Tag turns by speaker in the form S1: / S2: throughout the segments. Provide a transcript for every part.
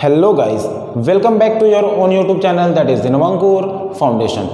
S1: Hello guys, welcome back to your own YouTube channel that is Dinvankur foundation.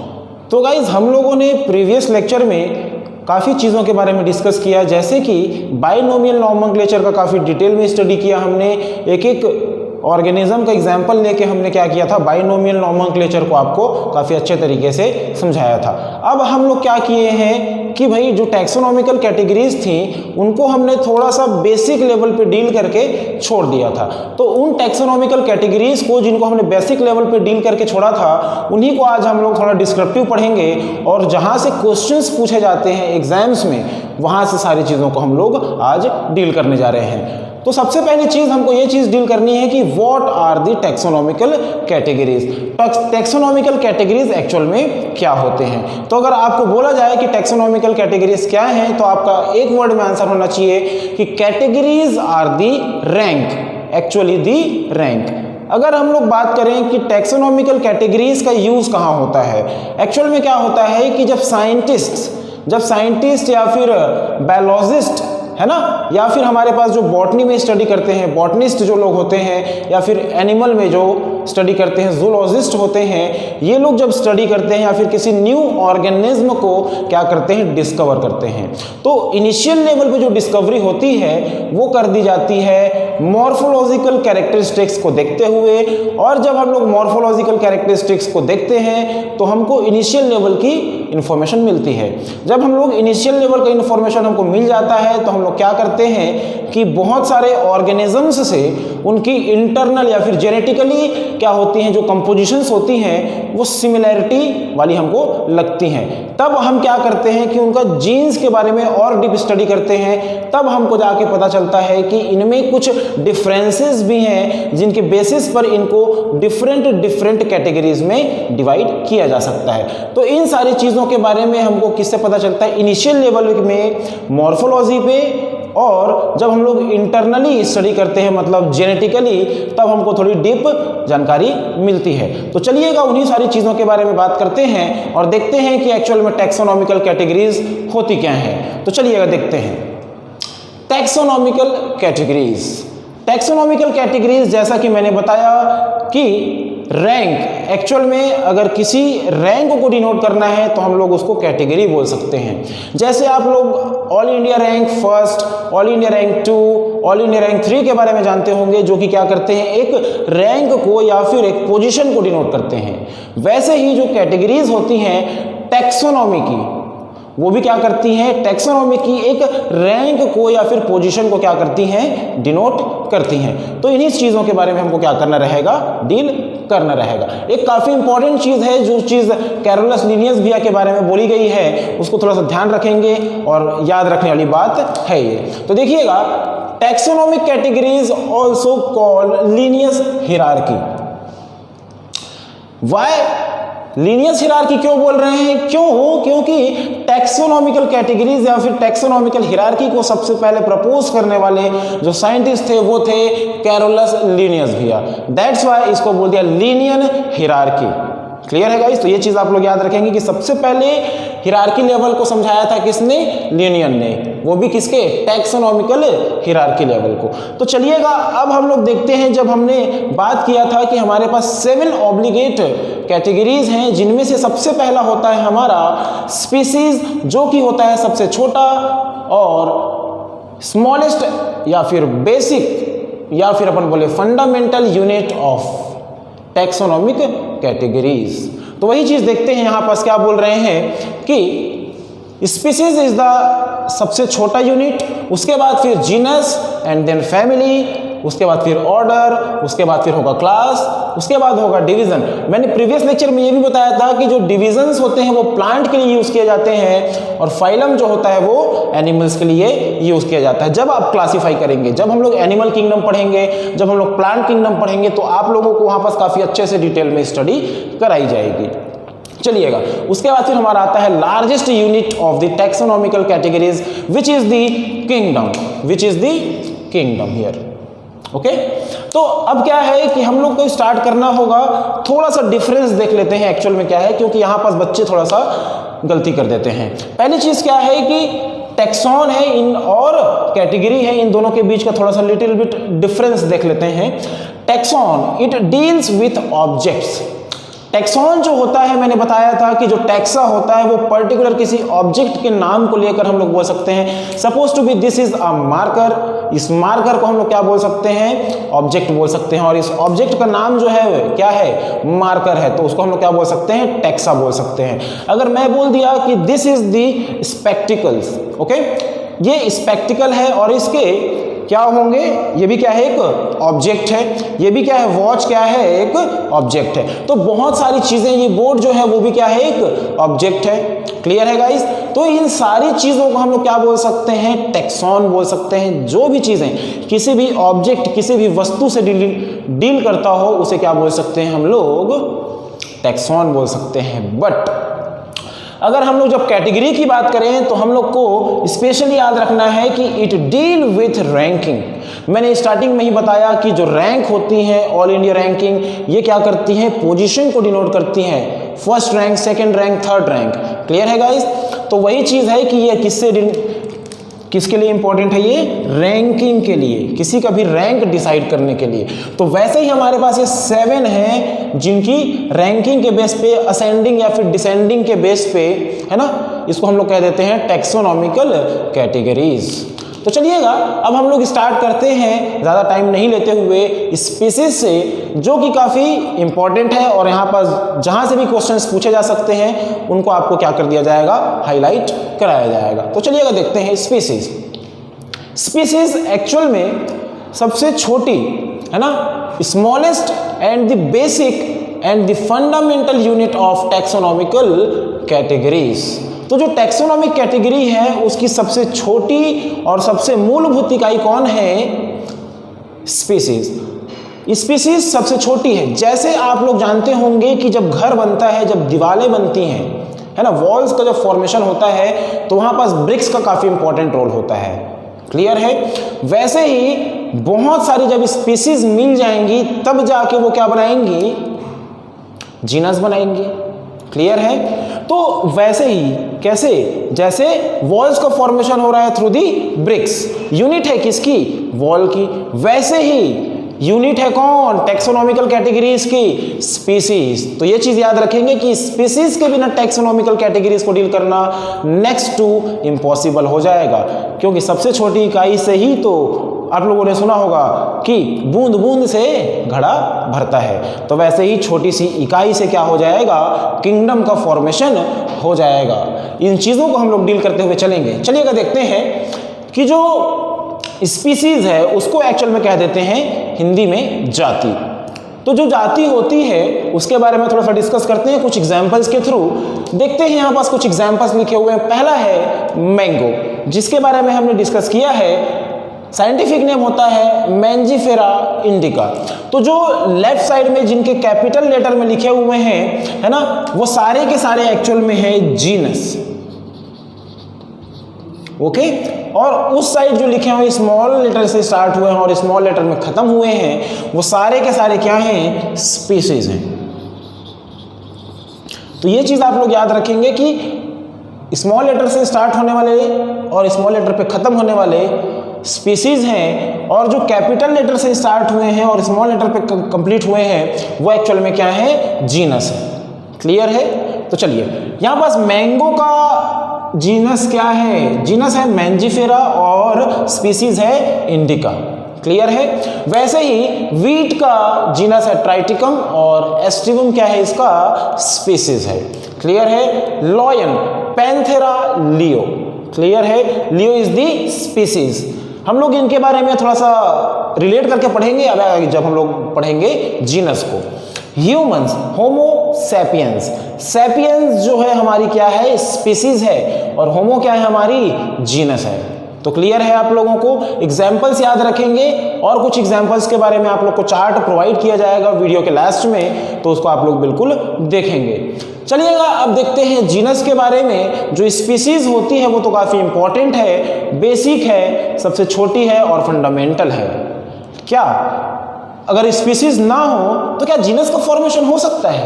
S1: तो guys, हम लोगों ने previous lecture में काफ़ी चीज़ों के बारे में डिस्कस किया, जैसे कि बाइनोमियल नॉमेनक्लेचर का काफ़ी डिटेल में स्टडी किया हमने। एक एक ऑर्गेनिज्म का एग्जाम्पल लेके हमने क्या किया था, बाइनोमियल नॉमेनक्लेचर को आपको काफ़ी अच्छे तरीके से समझाया था। अब हम लोग क्या किए हैं कि भाई जो टैक्सोनॉमिकल कैटेगरीज थी उनको हमने थोड़ा सा बेसिक लेवल पे डील करके छोड़ दिया था। तो उन टैक्सोनॉमिकल कैटेगरीज को जिनको हमने बेसिक लेवल पे डील करके छोड़ा था, उन्हीं को आज हम लोग थोड़ा डिस्क्रिप्टिव पढ़ेंगे, और जहाँ से क्वेश्चंस पूछे जाते हैं एग्जाम्स में, वहाँ से सारी चीज़ों को हम लोग आज डील करने जा रहे हैं। तो सबसे पहली चीज़ हमको ये चीज़ डील करनी है कि what are the taxonomical categories. Taxonomical categories actual में क्या होते हैं। तो अगर आपको बोला जाए कि टैक्सोनॉमिकल कैटेगरीज क्या हैं, तो आपका एक वर्ड में आंसर होना चाहिए कि categories are the rank, actually the rank. अगर हम लोग बात करें कि टैक्सोनॉमिकल कैटेगरीज का यूज़ कहाँ होता है, एक्चुअल में क्या होता है कि जब साइंटिस्ट या फिर बायोलॉजिस्ट है ना, या फिर हमारे पास जो बॉटनी में स्टडी करते हैं, बॉटनिस्ट जो लोग होते हैं, या फिर एनिमल में जो स्टडी करते हैं, जूलॉजिस्ट होते हैं, ये लोग जब स्टडी करते हैं या फिर किसी न्यू ऑर्गेनिज्म को क्या करते हैं, डिस्कवर करते हैं, तो इनिशियल लेवल पे जो डिस्कवरी होती है वो कर दी जाती है मॉर्फोलॉजिकल कैरेक्टरिस्टिक्स को देखते हुए। और जब हम लोग मॉर्फोलॉजिकल कैरेक्टरिस्टिक्स को देखते हैं तो हमको इनिशियल लेवल की इंफॉर्मेशन मिलती है। जब हम लोग इनिशियल लेवल का इंफॉर्मेशन हमको मिल जाता है तो हम लोग क्या करते हैं कि बहुत सारे ऑर्गेनिजम्स से उनकी इंटरनल या फिर जेनेटिकली क्या होती हैं, जो कंपोजिशंस होती हैं वो सिमिलैरिटी वाली हमको लगती हैं। तब हम क्या करते हैं कि उनका जीन्स के बारे में और डीप स्टडी करते हैं। तब हमको जाके पता चलता है कि इनमें कुछ डिफरेंसेस भी हैं जिनके बेसिस पर इनको डिफरेंट कैटेगरीज में डिवाइड किया जा सकता है। तो इन सारी चीज़ों के बारे में हमको किससे पता चलता है, इनिशियल लेवल में मॉर्फोलॉजी पे, और जब हम लोग इंटरनली स्टडी करते हैं मतलब जेनेटिकली, तब हमको थोड़ी डीप जानकारी मिलती है। तो चलिएगा उन्हीं सारी चीज़ों के बारे में बात करते हैं और देखते हैं कि एक्चुअल में टैक्सोनॉमिकल कैटेगरीज होती क्या हैं। तो चलिएगा देखते हैं टैक्सोनॉमिकल कैटेगरीज। जैसा कि मैंने बताया कि रैंक, एक्चुअल में अगर किसी रैंक को डिनोट करना है तो हम लोग उसको कैटेगरी बोल सकते हैं। जैसे आप लोग all India rank first, all India rank 2, all India rank 3 के बारे में जानते होंगे, जो कि क्या करते हैं, एक रैंक को या फिर एक पोजीशन को डिनोट करते हैं। वैसे ही जो कैटेगरीज होती हैं टैक्सोनॉमी की, वो भी क्या करती हैं, टैक्सोनॉमी की एक रैंक को या फिर पोजीशन को क्या करती हैं, डिनोट करती हैं। तो इन्हीं चीज़ों के बारे में हमको क्या करना रहेगा, डील करना रहेगा। एक काफ़ी इंपॉर्टेंट चीज़ है, जो चीज़ कैरोलस लिनियस भैया के बारे में बोली गई है, उसको थोड़ा सा ध्यान रखेंगे और याद रखने वाली बात है ये। तो देखिएगा, taxonomic categories also called Linnaeus hierarchy. Why Linnaeus hierarchy क्यों बोल रहे हैं, क्योंकि टैक्सोनॉमिकल कैटेगरीज या फिर टैक्सोनॉमिकल हिरार्की को सबसे पहले प्रपोज करने वाले जो साइंटिस्ट थे वो थे कैरोलस लिनियस भैया। दैट्स वाई इसको बोल दिया लीनियन हिरार्की। क्लियर है गाइस? तो ये चीज आप लोग याद रखेंगे कि सबसे पहले हिरार्की लेवल को समझाया था किसने, लिनियन ने, वो भी किसके, टैक्सोनॉमिकल हिरार्की लेवल को। तो चलिएगा अब हम लोग देखते हैं, जब हमने बात किया था कि हमारे पास 7 ऑब्लिगेट कैटेगरीज हैं, जिनमें से सबसे पहला होता है हमारा स्पीसीज, जो कि होता है सबसे छोटा और स्मॉलेस्ट या फिर बेसिक या फिर अपन बोले fundamental unit of taxonomic categories. तो वही चीज देखते हैं यहां पास क्या बोल रहे हैं कि स्पीसीज इज द सबसे छोटा यूनिट, उसके बाद फिर जीनस एंड देन फैमिली, उसके बाद फिर ऑर्डर, उसके बाद फिर होगा क्लास, उसके बाद होगा डिवीजन। मैंने प्रीवियस लेक्चर में ये भी बताया था कि जो डिविजन्स होते हैं वो प्लांट के लिए यूज किए जाते हैं, और फाइलम जो होता है वो एनिमल्स के लिए यूज किया जाता है। जब आप क्लासीफाई करेंगे, जब हम लोग एनिमल किंगडम पढ़ेंगे, जब हम लोग प्लांट किंगडम पढ़ेंगे, तो आप लोगों को वहां पर काफी अच्छे से डिटेल में स्टडी कराई जाएगी। चलिएगा, उसके बाद फिर हमारा आता है largest unit of the taxonomical categories, which is the kingdom here. Okay, तो अब क्या है कि हम लोग को स्टार्ट करना होगा, थोड़ा सा डिफरेंस देख लेते हैं एक्चुअल में क्या है, क्योंकि यहां पास बच्चे थोड़ा सा गलती कर देते हैं। पहली चीज क्या है कि टेक्सॉन है इन और कैटेगरी है, इन दोनों के बीच का थोड़ा सा लिटिल बिट डिफरेंस देख लेते हैं। Taxon it deals with objects. Taxon जो होता है, मैंने बताया था कि जो टैक्सा होता है वो पर्टिकुलर किसी ऑब्जेक्ट के नाम को लेकर हम लोग बोल सकते हैं। Suppose to be this is a marker, इस मार्कर को हम लोग क्या बोल सकते हैं, ऑब्जेक्ट बोल सकते हैं, और इस ऑब्जेक्ट का नाम जो है क्या है, मार्कर है, तो उसको हम लोग क्या बोल सकते हैं, टैक्सा बोल सकते हैं। अगर मैं बोल दिया कि this is the spectacles, okay, ये स्पेक्टिकल है और इसके क्या होंगे, ये भी क्या है, एक ऑब्जेक्ट है, ये भी क्या है, वॉच क्या है, एक ऑब्जेक्ट है। तो बहुत सारी चीजें, ये बोर्ड जो है वो भी क्या है, एक ऑब्जेक्ट है। क्लियर है गाइस? तो इन सारी चीजों को हम लोग क्या बोल सकते हैं, टैक्सॉन बोल सकते हैं। जो भी चीजें किसी भी ऑब्जेक्ट, किसी भी वस्तु से डील करता हो उसे क्या बोल सकते हैं, हम लोग टैक्सॉन बोल सकते हैं। बट अगर हम लोग जब कैटेगरी की बात करें तो हम लोग को स्पेशली याद रखना है कि इट डील विथ रैंकिंग। मैंने स्टार्टिंग में ही बताया कि जो रैंक होती हैं, ऑल इंडिया रैंकिंग, ये क्या करती हैं, पोजीशन को डिनोट करती हैं, first rank, second rank, third rank. Clear है गाइस? तो वही चीज़ है कि ये किसके लिए इंपॉर्टेंट है, ये रैंकिंग के लिए, किसी का भी रैंक डिसाइड करने के लिए। तो वैसे ही हमारे पास ये 7 हैं जिनकी रैंकिंग के बेस पे, असेंडिंग या फिर डिसेंडिंग के बेस पे, है ना, इसको हम लोग कह देते हैं टैक्सोनॉमिकल कैटेगरीज। तो चलिएगा अब हम लोग स्टार्ट करते हैं, ज़्यादा टाइम नहीं लेते हुए, स्पीसीज से, जो कि काफ़ी इंपॉर्टेंट है और यहाँ पर जहाँ से भी क्वेश्चंस पूछे जा सकते हैं उनको आपको क्या कर दिया जाएगा, हाईलाइट कराया जाएगा। तो चलिएगा देखते हैं स्पीसीज। स्पीसीज एक्चुअल में सबसे छोटी, है ना, smallest and the basic and the fundamental unit of taxonomical categories. तो जो टैक्सोनॉमिक कैटेगरी है उसकी सबसे छोटी और सबसे मूलभूत इकाई कौन है, स्पीसीज। स्पीसीज सबसे छोटी है। जैसे आप लोग जानते होंगे कि जब घर बनता है, जब दीवारें बनती हैं, है ना, वॉल्स का जब फॉर्मेशन होता है तो वहां पास ब्रिक्स का काफी इंपॉर्टेंट रोल होता है। क्लियर है? वैसे ही बहुत सारी जब स्पीसीज मिल जाएंगी तब जाके वो क्या बनाएंगी, जीनस बनाएंगी। क्लियर है? तो वैसे ही कैसे, जैसे वॉल्स का फॉर्मेशन हो रहा है थ्रू दी ब्रिक्स, यूनिट है किसकी, वॉल की, वैसे ही यूनिट है कौन, टैक्सोनॉमिकल कैटेगरीज की, स्पीसीज। तो ये चीज याद रखेंगे कि स्पीसीज के बिना टैक्सोनॉमिकल कैटेगरीज को डील करना नेक्स्ट टू इम्पॉसिबल हो जाएगा, क्योंकि सबसे छोटी इकाई से ही तो आप लोगों ने सुना होगा कि बूंद बूंद से घड़ा भरता है। तो वैसे ही छोटी सी इकाई से क्या हो जाएगा, किंगडम का फॉर्मेशन हो जाएगा। इन चीज़ों को हम लोग डील करते हुए चलेंगे। चलिएगा देखते हैं कि जो स्पीसीज है उसको एक्चुअल में कह देते हैं हिंदी में जाति। तो जो जाति होती है उसके बारे में थोड़ा सा डिस्कस करते हैं कुछ एग्जाम्पल्स के थ्रू। देखते हैं यहाँ पास कुछ एग्जाम्पल्स लिखे हुए हैं। पहला है मैंगो, जिसके बारे में हमने डिस्कस किया है। साइंटिफिक नेम होता है मैंजीफेरा इंडिका। तो जो लेफ्ट साइड में जिनके कैपिटल लेटर में लिखे हुए हैं, है ना, वो सारे के सारे एक्चुअल में है जीनस। ओके, और उस साइड जो लिखे हुए स्मॉल लेटर से स्टार्ट हुए हैं और स्मॉल लेटर में खत्म हुए हैं वो सारे के सारे क्या हैं, स्पीसीज हैं। तो ये चीज आप लोग याद रखेंगे कि स्मॉल लेटर से स्टार्ट होने वाले और स्मॉल लेटर पे खत्म होने वाले स्पीसीज हैं, और जो कैपिटल लेटर से स्टार्ट हुए हैं और स्मॉल लेटर पे कंप्लीट हुए हैं वो एक्चुअल में क्या है, जीनस है। क्लियर है? तो चलिए यहाँ पास मैंगो का जीनस क्या है, जीनस है मैंजीफेरा और स्पीसीज है इंडिका। क्लियर है? वैसे ही वीट का जीनस है ट्राइटिकम और एस्टिवम क्या है, इसका स्पीसीज है। क्लियर है? Lion Panthera leo. क्लियर है? लियो इज द स्पीसीज। हम लोग इनके बारे में थोड़ा सा रिलेट करके पढ़ेंगे अब जब हम लोग पढ़ेंगे जीनस को। Humans Homo sapiens. सैपियंस जो है हमारी क्या है, स्पीसीज है, और होमो क्या है, हमारी जीनस है। तो क्लियर है आप लोगों को? एग्जाम्पल्स याद रखेंगे और कुछ एग्जाम्पल्स के बारे में आप लोग को चार्ट प्रोवाइड किया जाएगा वीडियो के लास्ट में, तो उसको आप लोग बिल्कुल देखेंगे। चलिएगा अब देखते हैं जीनस के बारे में। जो स्पीसीज होती है वो तो काफी इंपॉर्टेंट है, बेसिक है, सबसे छोटी है और फंडामेंटल है। क्या अगर स्पीसीज ना हो तो क्या जीनस का फॉर्मेशन हो सकता है?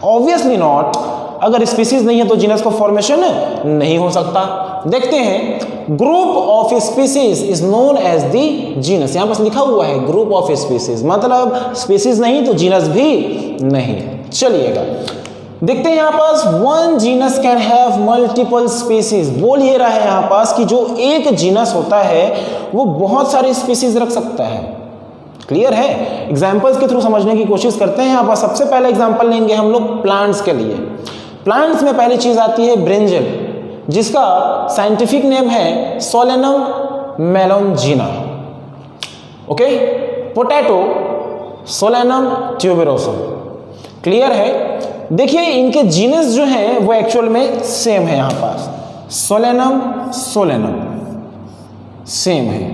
S1: Obviously not. अगर स्पीसीज नहीं है तो जीनस का फॉर्मेशन नहीं हो सकता। देखते हैं group of species is known as the genus. यहां पास लिखा हुआ है ग्रुप ऑफ स्पीसीज, मतलब स्पीसीज नहीं तो जीनस भी नहीं। चलिएगा देखते हैं यहां पास one genus can have multiple species. बोल ये रहा है यहां पास कि जो एक जीनस होता है वो बहुत सारे स्पीसीज रख सकता है। क्लियर है? एग्जाम्पल्स के थ्रू समझने की कोशिश करते हैं। यहां पास सबसे पहले एग्जाम्पल लेंगे हम लोग प्लांट्स के लिए। प्लांट्स में पहली चीज आती है ब्रिंजल, जिसका साइंटिफिक नेम है Solanum melongena. Okay, potato Solanum tuberosum. Clear है? देखिए इनके जीनस जो है वो एक्चुअल में सेम है, यहां पास सोलेनम सोलेनम सेम है,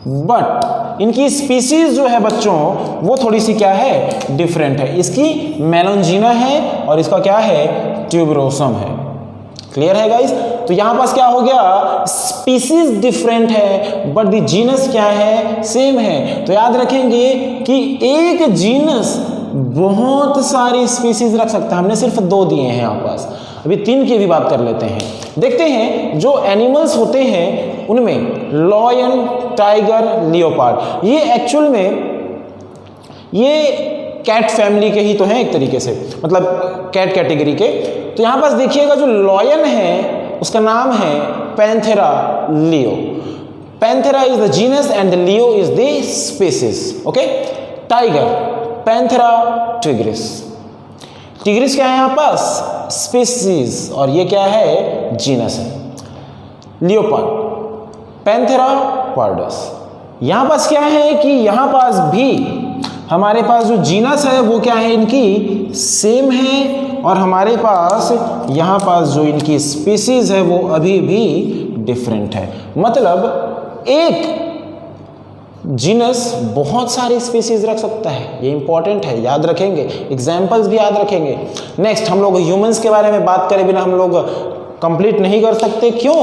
S1: बट इनकी स्पीसीज जो है बच्चों वो थोड़ी सी क्या है, डिफरेंट है। इसकी मेलोंजिना है और इसका क्या है, ट्यूबरोसम है। क्लियर है गाइस? तो यहां पास क्या हो गया, स्पीसीज डिफरेंट है बट द जीनस क्या है, सेम है। तो याद रखेंगे कि एक जीनस बहुत सारी स्पीसीज रख सकता है। हमने सिर्फ 2 दिए हैं यहां पास, अभी 3 की भी बात कर लेते हैं। देखते हैं जो एनिमल्स होते हैं उनमें लॉयन, टाइगर, लियोपार्ड, ये एक्चुअल में ये कैट फैमिली के ही तो हैं एक तरीके से, मतलब कैट कैटेगरी के। तो यहां पास देखिएगा जो लॉयन है उसका नाम है Panthera leo. Panthera is the genus and the Leo is the species. Okay, tiger Panthera tigris. Tigris क्या है यहां पास, स्पीसीज, और ये क्या है, जीनस है। Leopard Panthera pardus. यहां पास क्या है कि यहां पास भी हमारे पास जो जीनस है वो क्या है, इनकी सेम है, और हमारे पास यहां पास जो इनकी स्पीसीज है वो अभी भी डिफरेंट है। मतलब एक जीनस बहुत सारी स्पीसीज रख सकता है, ये इंपॉर्टेंट है, याद रखेंगे, एग्जाम्पल्स भी याद रखेंगे। नेक्स्ट हम लोग ह्यूमंस के बारे में बात करें बिना हम लोग कंप्लीट नहीं कर सकते। क्यों?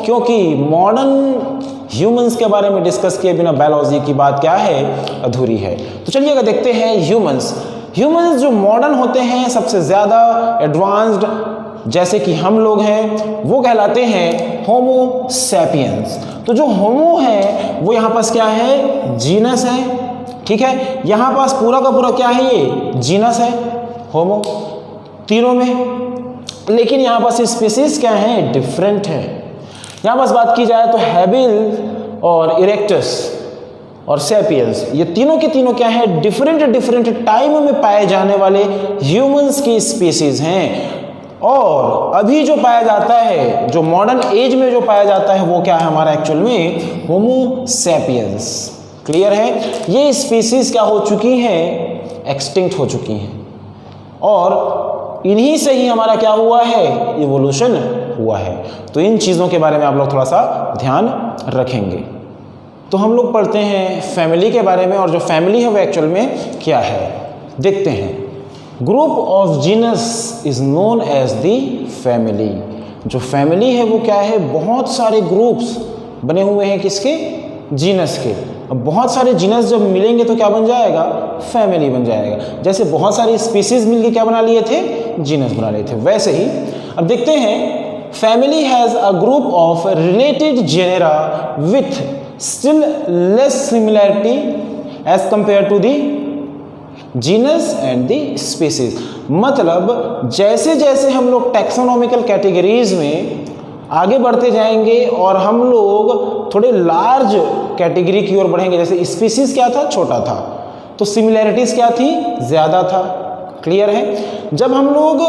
S1: क्योंकि मॉडर्न ह्यूमंस के बारे में डिस्कस किए बिना बायोलॉजी की बात क्या है, अधूरी है। तो चलिएगा देखते हैं ह्यूमंस। ह्यूमंस जो मॉडर्न होते हैं, सबसे ज़्यादा एडवांस्ड जैसे कि हम लोग हैं, वो कहलाते हैं होमो सैपियंस। तो जो होमो है वो यहाँ पास क्या है, जीनस है। ठीक है, यहाँ पास पूरा का पूरा क्या है, ये जीनस है होमो तीनों में, लेकिन यहाँ पास स्पीसीज क्या है, डिफरेंट है। यहाँ पास बात की जाए तो हैबिल और इरेक्टस और सैपियंस, ये तीनों के तीनों क्या है, डिफरेंट टाइम में पाए जाने वाले ह्यूमंस की स्पीसीज हैं। और अभी जो पाया जाता है, जो मॉडर्न एज में जो पाया जाता है वो क्या है हमारा एक्चुअल में, होमो सैपियंस। क्लियर है? ये स्पीसीज क्या हो चुकी हैं, एक्सटिंक्ट हो चुकी हैं, और इन्हीं से ही हमारा क्या हुआ है, इवोल्यूशन हुआ है। तो इन चीज़ों के बारे में आप लोग थोड़ा सा ध्यान रखेंगे। तो हम लोग पढ़ते हैं फैमिली के बारे में, और जो फैमिली है वो एक्चुअल में क्या है देखते हैं। Group of genus is known as the family. जो फैमिली है वो क्या है, बहुत सारे ग्रुप्स बने हुए हैं किसके, जीनस के। अब बहुत सारे जीनस जब मिलेंगे तो क्या बन जाएगा, फैमिली बन जाएगा। जैसे बहुत सारी स्पीसीज मिलके क्या बना लिए थे, जीनस बना लिए थे, वैसे ही अब देखते हैं family has a group of related genera with still less similarity as compare to the genus and the species. मतलब जैसे जैसे हम लोग टैक्सोनॉमिकल कैटेगरीज में आगे बढ़ते जाएंगे और हम लोग थोड़े लार्ज कैटेगरी की ओर बढ़ेंगे, जैसे स्पीसीज क्या था, छोटा था, तो सिमिलैरिटीज क्या थी, ज़्यादा था। क्लियर है? जब हम लोग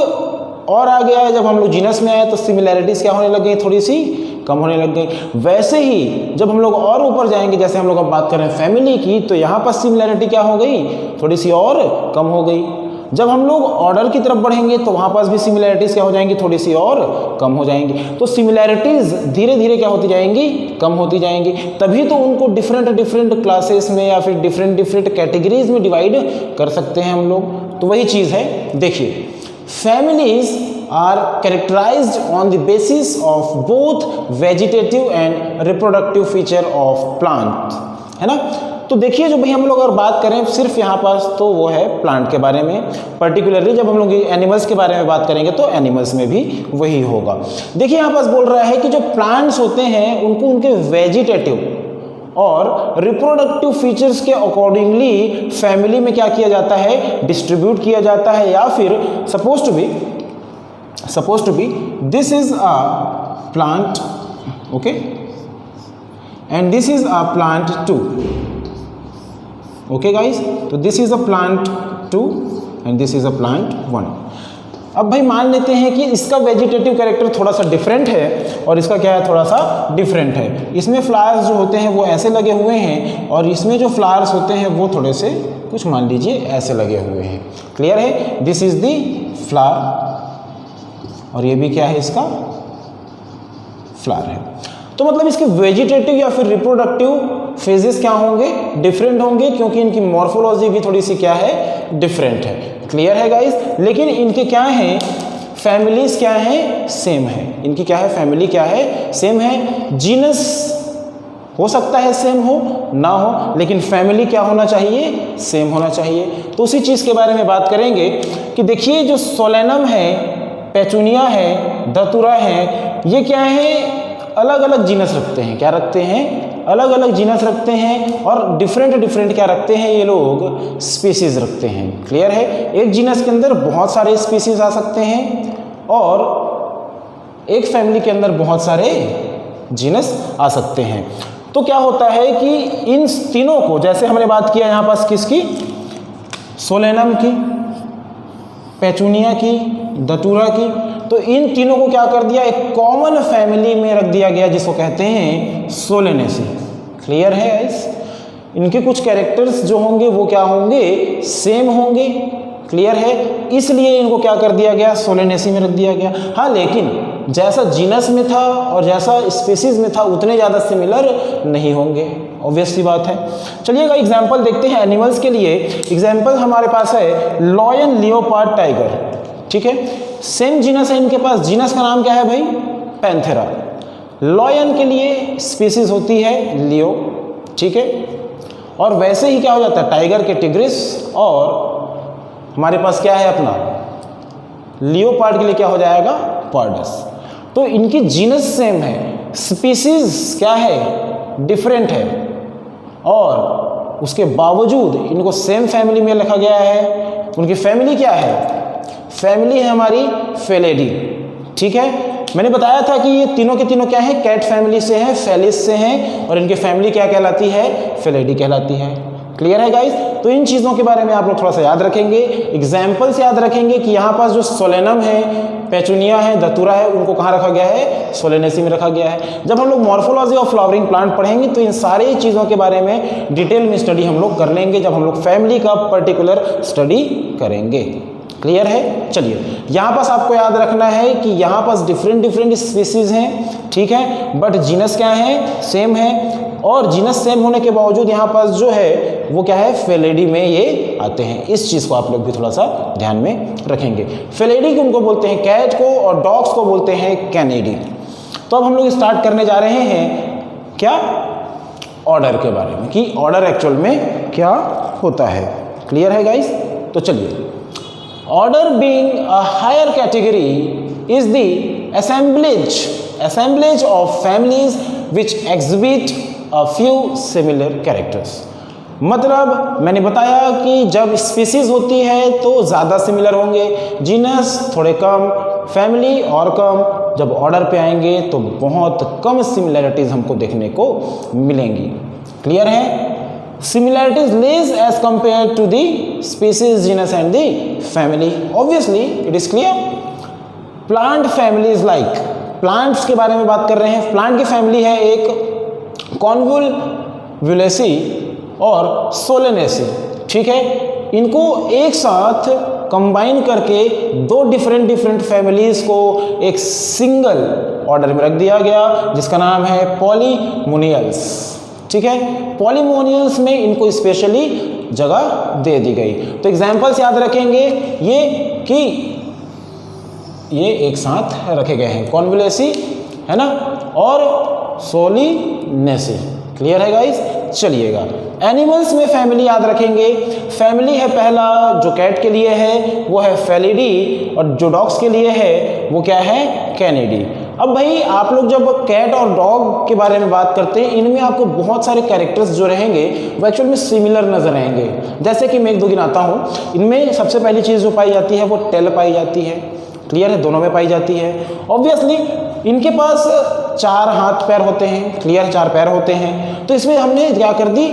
S1: और आगे आए, जब हम लोग जीनस में आए तो सिमिलैरिटीज क्या होने लग गई, थोड़ी सी कम होने लग गई। वैसे ही जब हम लोग और ऊपर जाएंगे, जैसे हम लोग अब बात कर रहे हैं फैमिली की, तो यहाँ पर सिमिलैरिटी क्या हो गई, थोड़ी सी और कम हो गई। जब हम लोग ऑर्डर की तरफ बढ़ेंगे तो वहाँ पास भी सिमिलैरिटीज़ क्या हो जाएंगी, थोड़ी सी और कम हो जाएंगी। तो सिमिलैरिटीज़ धीरे धीरे क्या होती जाएंगी, कम होती जाएंगी। तभी तो उनको डिफरेंट क्लासेस में या फिर डिफरेंट कैटेगरीज में डिवाइड कर सकते हैं हम लोग। तो वही चीज़ है, देखिए families are characterized on the basis of both vegetative and reproductive feature of plant, है ना। तो देखिए जो भाई हम लोग अगर बात करें सिर्फ यहाँ पास तो वो है प्लांट के बारे में, पर्टिकुलरली जब हम लोग एनिमल्स के बारे में बात करेंगे तो एनिमल्स में भी वही होगा। देखिए यहाँ पास बोल रहा है कि जो प्लांट्स होते हैं उनको उनके वेजिटेटिव और रिप्रोडक्टिव फीचर्स के अकॉर्डिंगली फैमिली में क्या किया जाता है, डिस्ट्रीब्यूट किया जाता है, या फिर suppose to be this is a plant, okay, and this is a plant 2, okay guys, तो this is a plant 2 and this is a plant 1। अब भाई मान लेते हैं कि इसका वेजिटेटिव कैरेक्टर थोड़ा सा डिफरेंट है और इसका क्या है, थोड़ा सा डिफरेंट है। इसमें फ्लावर्स जो होते हैं वो ऐसे लगे हुए हैं और इसमें जो फ्लावर्स होते हैं वो थोड़े से कुछ मान लीजिए ऐसे लगे हुए हैं। क्लियर है, दिस इज द फ्लावर और ये भी क्या है, इसका फ्लावर है। तो मतलब इसके वेजिटेटिव या फिर रिप्रोडक्टिव फेजेस क्या होंगे, डिफरेंट होंगे, क्योंकि इनकी मॉर्फोलॉजी भी थोड़ी सी क्या है, डिफरेंट है। क्लियर है गाइस, लेकिन इनके क्या हैं, फैमिलीज क्या है, सेम है। इनकी क्या है, फैमिली क्या है, सेम है। जीनस हो सकता है सेम हो ना हो, लेकिन फैमिली क्या होना चाहिए, सेम होना चाहिए। तो उसी चीज़ के बारे में बात करेंगे कि देखिए जो सोलेनम है, पेचूनिया है, धतूरा है, ये क्या है, अलग अलग जीनस रखते हैं। क्या रखते हैं, अलग अलग जीनस रखते हैं और डिफरेंट क्या रखते हैं, ये लोग स्पीसीज रखते हैं। क्लियर है, एक जीनस के अंदर बहुत सारे स्पीसीज आ सकते हैं और एक फैमिली के अंदर बहुत सारे जीनस आ सकते हैं। तो क्या होता है कि इन तीनों को, जैसे हमने बात किया यहाँ पास किसकी, सोलेनम की, पेचूनिया की, धतूरा की, तो इन तीनों को क्या कर दिया, एक कॉमन फैमिली में रख दिया गया जिसको कहते हैं सोलेनेसी। क्लियर है गाइस, इनके कुछ कैरेक्टर्स जो होंगे वो क्या होंगे, सेम होंगे। क्लियर है, इसलिए इनको क्या कर दिया गया, सोलेनेसी में रख दिया गया। हाँ, लेकिन जैसा जीनस में था और जैसा स्पीसीज में था उतने ज़्यादा सिमिलर नहीं होंगे, ऑब्वियसली बात है। चलिएगा एग्जाम्पल देखते हैं एनिमल्स के लिए। एग्जाम्पल हमारे पास है लॉयन, लियोपार्ड, टाइगर। ठीक है, सेम जीनस है इनके पास। जीनस का नाम क्या है भाई, पैंथेरा। लॉयन के लिए स्पीसीज होती है लियो, ठीक है, और वैसे ही क्या हो जाता है, टाइगर के टिग्रिस, और हमारे पास क्या है अपना लियोपार्ड के लिए क्या हो जाएगा, पार्डस। तो इनकी जीनस सेम है, स्पीसीज क्या है, डिफरेंट है, और उसके बावजूद इनको सेम फैमिली में रखा गया है। उनकी फैमिली क्या है, फैमिली है हमारी फेलिडी। ठीक है, मैंने बताया था कि ये तीनों के तीनों क्या है, कैट फैमिली से हैं, फेलिस से हैं, और इनकी फैमिली क्या कहलाती है, फेलिडी कहलाती है। क्लियर है गाइस, तो इन चीज़ों के बारे में आप लोग थोड़ा सा याद रखेंगे, एग्जाम्पल से याद रखेंगे कि यहाँ पास जो सोलेनम है, पेचूनिया है, धतूरा है, उनको कहाँ रखा गया है, सोलेनेसी में रखा गया है। जब हम लोग मॉर्फोलॉजी ऑफ फ्लावरिंग प्लांट पढ़ेंगे तो इन सारी चीज़ों के बारे में डिटेल में स्टडी हम लोग कर लेंगे जब हम लोग फैमिली का पर्टिकुलर स्टडी करेंगे। क्लियर है, चलिए यहाँ पास आपको याद रखना है कि यहाँ पास डिफरेंट स्पीसीज हैं, ठीक है, बट जीनस क्या है, सेम है, और जीनस सेम होने के बावजूद यहाँ पास जो है वो क्या है, फेलिडी में ये आते हैं। इस चीज़ को आप लोग भी थोड़ा सा ध्यान में रखेंगे। फेलिडी को उनको बोलते हैं कैट को, और डॉग्स को बोलते हैं कैनिडी। तो अब हम लोग स्टार्ट करने जा रहे हैं क्या, ऑर्डर के बारे में, कि ऑर्डर एक्चुअल में क्या होता है। क्लियर है गाइस, तो चलिए, order being a higher category is the assemblage of families which exhibit a few similar characters। मतलब मैंने बताया कि जब स्पीसीज होती है तो ज़्यादा सिमिलर होंगे, जीनस थोड़े कम, फैमिली और कम। जब ऑर्डर पे आएंगे तो बहुत कम सिमिलैरिटीज़ हमको देखने को मिलेंगी। क्लियर है, similarities less as compared to the species, genus and the family. Obviously it is clear. Plant families like, plants के बारे में बात कर रहे हैं। प्लांट की फैमिली है एक कॉन्वोल्यूलेसी और सोलेनेसी। ठीक है, इनको एक साथ कंबाइन करके दो डिफरेंट फैमिलीज को एक सिंगल ऑर्डर में रख दिया गया जिसका नाम है पॉलीमोनियल्स। ठीक है, पॉलीमोनियल्स में इनको स्पेशली जगह दे दी गई। तो एग्जाम्पल्स याद रखेंगे ये कि ये एक साथ रखे गए हैं, कॉन्वोल्यूलेसी है ना, और सोलिनेसी। क्लियर है गाइस, चलिएगा। एनिमल्स में फैमिली याद रखेंगे। फैमिली है पहला जो कैट के लिए है वो है फेलिडी, और जो डॉग्स के लिए है वो क्या है, कैनिडी। अब भाई आप लोग जब कैट और डॉग के बारे में बात करते हैं, इनमें आपको बहुत सारे कैरेक्टर्स जो रहेंगे वो एक्चुअल में सिमिलर नजर आएंगे। जैसे कि मैं एक दो गिनाता हूँ। इनमें सबसे पहली चीज़ जो पाई जाती है वो टेल पाई जाती है। क्लियर है, दोनों में पाई जाती है। ऑब्वियसली इनके पास 4 हाथ पैर होते हैं। क्लियर, 4 पैर होते हैं। तो इसमें हमने क्या कर दी,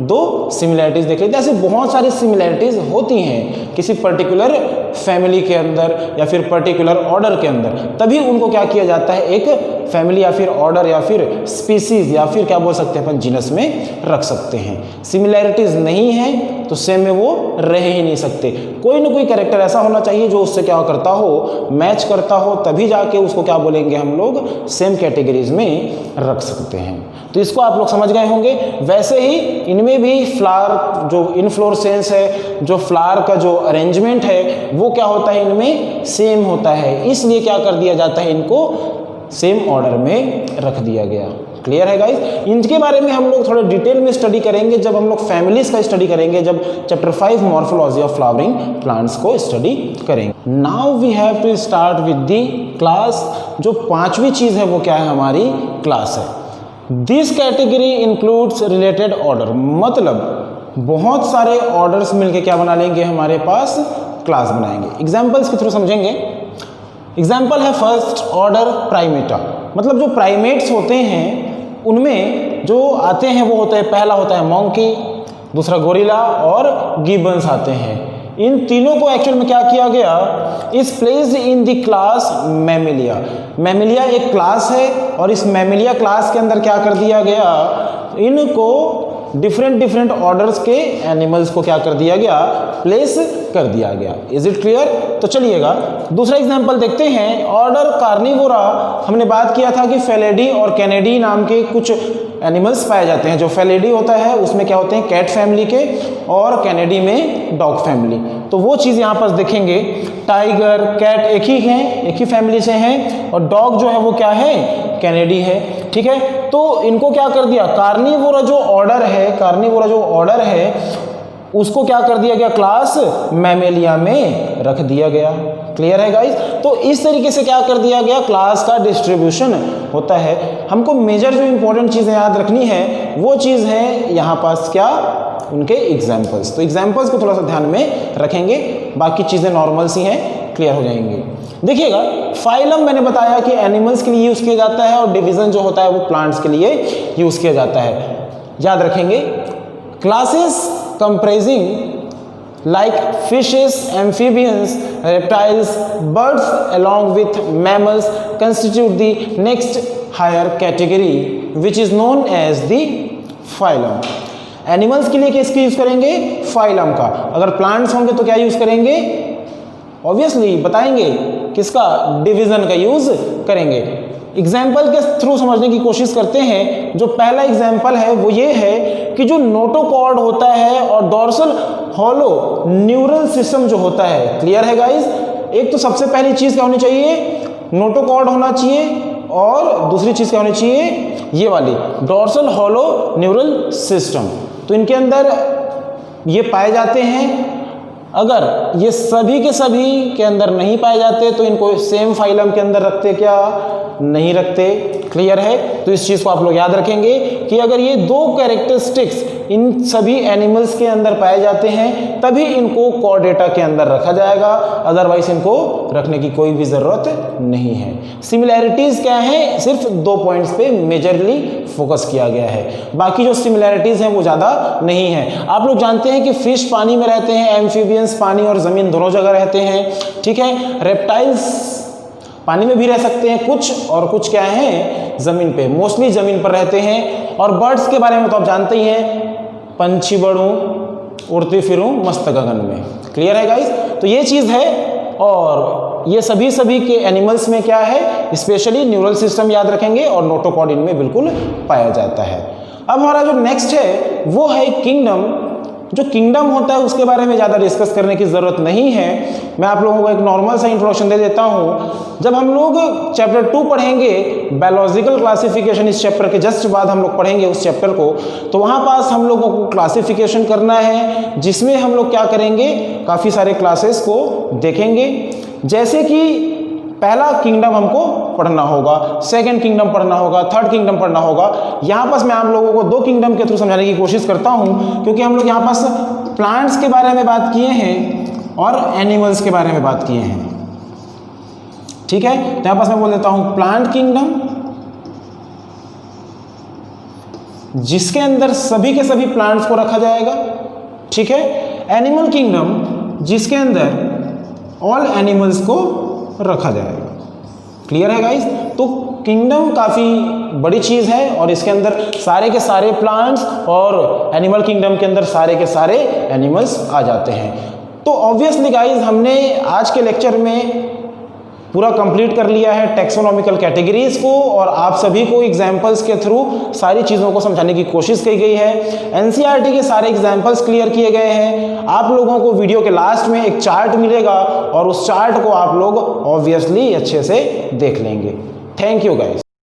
S1: 2 सिमिलैरिटीज देख ली। ऐसे बहुत सारी सिमिलैरिटीज होती हैं किसी पर्टिकुलर फैमिली के अंदर या फिर पर्टिकुलर ऑर्डर के अंदर, तभी उनको क्या किया जाता है, एक फैमिली या फिर ऑर्डर या फिर स्पीसीज या फिर क्या बोल सकते हैं अपन, जीनस में रख सकते हैं। सिमिलैरिटीज नहीं है तो सेम में वो रह ही नहीं सकते। कोई ना कोई कैरेक्टर ऐसा होना चाहिए जो उससे क्या करता हो, मैच करता हो, तभी जाके उसको क्या बोलेंगे हम लोग, सेम कैटेगरीज में रख सकते हैं। तो इसको आप लोग समझ गए होंगे। वैसे ही इनमें भी फ्लावर जो इनफ्लोरेसेंस है, जो फ्लावर का जो अरेंजमेंट है वो क्या होता है, इनमें सेम होता है। इसलिए क्या कर दिया जाता है, इनको सेम ऑर्डर में रख दिया गया। क्लियर है गाइस। इनके बारे में हम लोग थोड़े डिटेल में स्टडी करेंगे जब हम लोग फैमिलीज का स्टडी करेंगे, जब chapter 5 morphology of flowering plants को स्टडी करेंगे। Now we have to start with the class. जो 5वीं चीज है वो क्या है, हमारी क्लास है। This category includes related order, मतलब बहुत सारे ऑर्डर्स मिलके क्या बना लेंगे, हमारे पास क्लास बनाएंगे। एग्जाम्पल्स के थ्रू समझेंगे। एग्जाम्पल है फर्स्ट ऑर्डर प्राइमेटा, मतलब जो प्राइमेट्स होते हैं उनमें जो आते हैं वो होता है, पहला होता है मॉन्की, दूसरा गोरिल्ला और गिबन्स आते हैं। इन तीनों को एक्चुअल में क्या किया गया, इस placed in the class Mammalia. Mammalia एक क्लास है और इस मैमिलिया क्लास के अंदर क्या कर दिया गया, इनको डिफरेंट ऑर्डर्स के एनिमल्स को क्या कर दिया गया, प्लेस कर दिया गया। Is it clear. तो चलिएगा दूसरा एग्जांपल देखते हैं। ऑर्डर कार्निवोरा, हमने बात किया था कि फेलिडी और कैनिडी नाम के कुछ एनिमल्स पाए जाते हैं। जो फेलिडी होता है उसमें क्या होते हैं, कैट फैमिली के, और कैनिडी में डॉग फैमिली। तो वो चीज़ यहाँ पर देखेंगे। टाइगर, कैट एक ही हैं, एक ही फैमिली से हैं, और डॉग जो है वो क्या है, कैनिडी है। ठीक है, तो इनको क्या कर दिया, कार्निवोरा जो ऑर्डर है उसको क्या कर दिया गया, क्लास मैमेलिया में रख दिया गया। क्लियर है गाइस। तो इस तरीके से क्या कर दिया गया, क्लास का डिस्ट्रीब्यूशन होता है। हमको मेजर जो इंपॉर्टेंट चीज़ें याद रखनी है वो चीज़ है यहाँ पास क्या, उनके एग्जाम्पल्स। तो एग्जाम्पल्स को थोड़ा सा ध्यान में रखेंगे, बाकी चीज़ें नॉर्मल सी हैं, क्लियर हो जाएंगी। देखिएगा, फाइलम मैंने बताया कि एनिमल्स के लिए यूज़ किया जाता है और डिवीज़न जो होता है वो प्लांट्स के लिए यूज़ किया जाता है। याद रखेंगे, classes comprising like fishes, amphibians, reptiles, birds along with mammals constitute the next higher category which is known as the phylum. Animals के लिए किसकी यूज करेंगे, फाइलम का। अगर प्लांट्स होंगे तो क्या यूज करेंगे, ऑब्वियसली बताएंगे किसका, डिवीजन का यूज करेंगे। एग्जाम्पल के थ्रू समझने की कोशिश करते हैं। जो पहला एग्जाम्पल है वो ये है कि जो नोटोकॉर्ड होता है और डोर्सल हॉलो न्यूरल सिस्टम जो होता है, क्लियर है गाइस। एक तो सबसे पहली चीज क्या होनी चाहिए, नोटोकॉर्ड होना चाहिए, और दूसरी चीज क्या होनी चाहिए, ये वाली डोर्सल हॉलो न्यूरल सिस्टम। तो इनके अंदर ये पाए जाते हैं। अगर ये सभी के अंदर नहीं पाए जाते तो इनको सेम फाइलम के अंदर रखते, क्या नहीं रखते। क्लियर है। तो इस चीज को आप लोग याद रखेंगे कि अगर ये 2 कैरेक्टरिस्टिक्स इन सभी एनिमल्स के अंदर पाए जाते हैं तभी इनको कॉर्डेटा के अंदर रखा जाएगा, अदरवाइज इनको रखने की कोई भी जरूरत नहीं है। सिमिलैरिटीज क्या है, सिर्फ 2 पॉइंट्स पे मेजरली फोकस किया गया है, बाकी जो सिमिलैरिटीज हैं वो ज्यादा नहीं है। आप लोग जानते हैं कि फिश पानी में रहते हैं, एम्फीबियंस पानी और जमीन दोनों जगह रहते हैं। ठीक है, रेप्टाइल्स पानी में भी रह सकते हैं कुछ, और कुछ क्या है, जमीन पे, मोस्टली जमीन पर रहते हैं। और बर्ड्स के बारे में तो आप जानते ही हैं, पंछी बढ़ूं, उड़ती फिरूं मस्त गगन में। क्लियर है गाइस। तो ये चीज है, और ये सभी के एनिमल्स में क्या है, स्पेशली न्यूरल सिस्टम याद रखेंगे, और नोटोकॉर्ड इनमें बिल्कुल पाया जाता है। अब हमारा जो नेक्स्ट है वो है किंगडम जो किंगडम होता है उसके बारे में ज़्यादा डिस्कस करने की ज़रूरत नहीं है। मैं आप लोगों को एक नॉर्मल सा इंट्रोडक्शन दे देता हूँ। जब हम लोग चैप्टर 2 पढ़ेंगे, बायोलॉजिकल क्लासिफिकेशन, इस चैप्टर के जस्ट बाद हम लोग पढ़ेंगे उस चैप्टर को, तो वहाँ पास हम लोगों को क्लासिफिकेशन करना है, जिसमें हम लोग क्या करेंगे, काफ़ी सारे क्लासेस को देखेंगे। जैसे कि पहला किंगडम हमको पढ़ना होगा, सेकंड किंगडम पढ़ना होगा, थर्ड किंगडम पढ़ना होगा। यहाँ पास मैं आप लोगों को 2 किंगडम के थ्रू समझाने की कोशिश करता हूँ, क्योंकि हम लोग यहाँ पास प्लांट्स के बारे में बात किए हैं और एनिमल्स के बारे में बात किए हैं। ठीक है, तो यहाँ पास मैं बोल देता हूँ प्लांट किंगडम, जिसके अंदर सभी के सभी प्लांट्स को रखा जाएगा। ठीक है, एनिमल किंगडम, जिसके अंदर ऑल एनिमल्स को रखा जाएगा। क्लियर है गाइस? तो किंगडम काफ़ी बड़ी चीज़ है और इसके अंदर सारे के सारे प्लांट्स और एनिमल किंगडम के अंदर सारे के सारे एनिमल्स आ जाते हैं। तो ऑब्वियसली गाइस, हमने आज के लेक्चर में पूरा कंप्लीट कर लिया है टैक्सोनॉमिकल कैटेगरीज को, और आप सभी को एग्जाम्पल्स के थ्रू सारी चीज़ों को समझाने की कोशिश की गई है। एनसीईआरटी के सारे एग्जाम्पल्स क्लियर किए गए हैं। आप लोगों को वीडियो के लास्ट में एक चार्ट मिलेगा और उस चार्ट को आप लोग ऑब्वियसली अच्छे से देख लेंगे। Thank you guys.